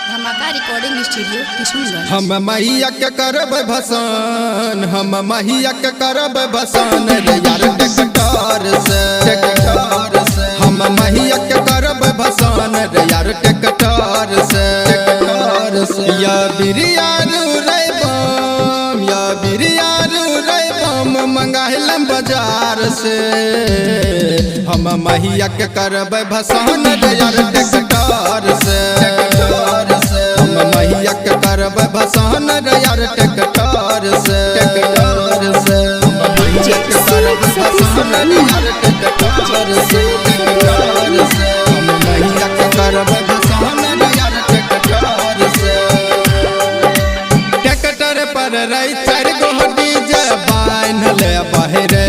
धमाका recording studio Kishanganj. हम मैया के करब भसान, हम मैया के करब भसान रे यार टेक्टर से। हम मैया के करब भसान रे यार टेक्टर से। या बिरियारू रे बम, या बिरियारू रे बम मंगाइलम बाजार से। हम मैया के करब भसान रे यार टेक्टर से। हम मैया के करब भसान रे यार टेक्टर से। हम मैया के करब भसान रे यार टेक्टर से। हम मैया के करब भसान रे यार टेक्टर से। ट्रैक्टर पर रही 4 गो डीजे बान्हले बहरे।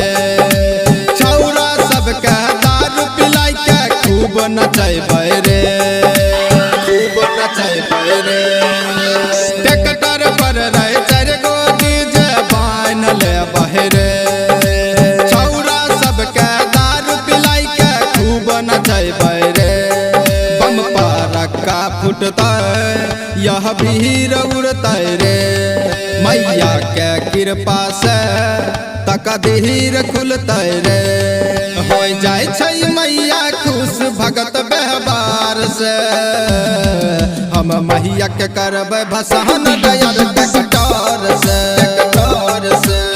छौरा सबके दारू पिलाई के खूब नचैबै रे, खूब नचैबै रे। ट्रैक्टर पर रही 4 गो डीजे बान्हले बहरे। छौरा सबके दारू पिलाई के खूब नचैबै रे। बम पड़का फुटतै यह भीड़ उड़तै रे। मैया के कृपा से तकदीर खुलतै रे। हो जाय छै मैया खुश भगत व्यवहार से। हम मैया के करब भसान रे यार टेक्टर से।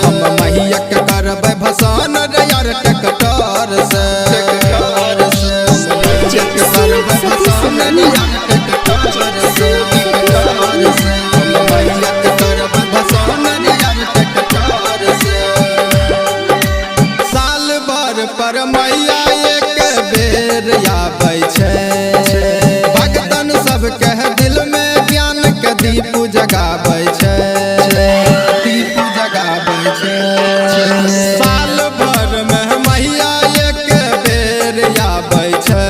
हम मैया के करब भसान रे यार टेक्टर से। साल भर पर मैया एक बेर आबै छै। भगतन सबके दिल में ज्ञान के दीप जगाबै छै, दीप जगाबै छै। साल भर में मैया एक बेर आबै छै।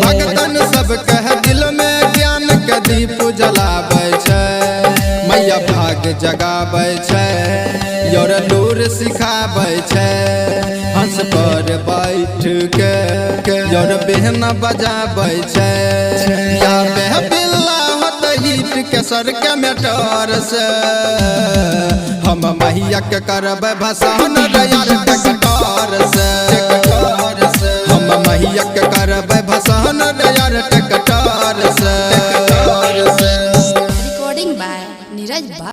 भगतन सबके दिल में ज्ञान के दीप जलाबै छै। मैया भाग जगाबै छै और लूर सिखाबै छै। हंस पर बैठ के और बेहना बजाबै छै। या बिल्ला होत हिट के सर के मेटर से। हम मैया के करब भसान रे यार टेक्टर से।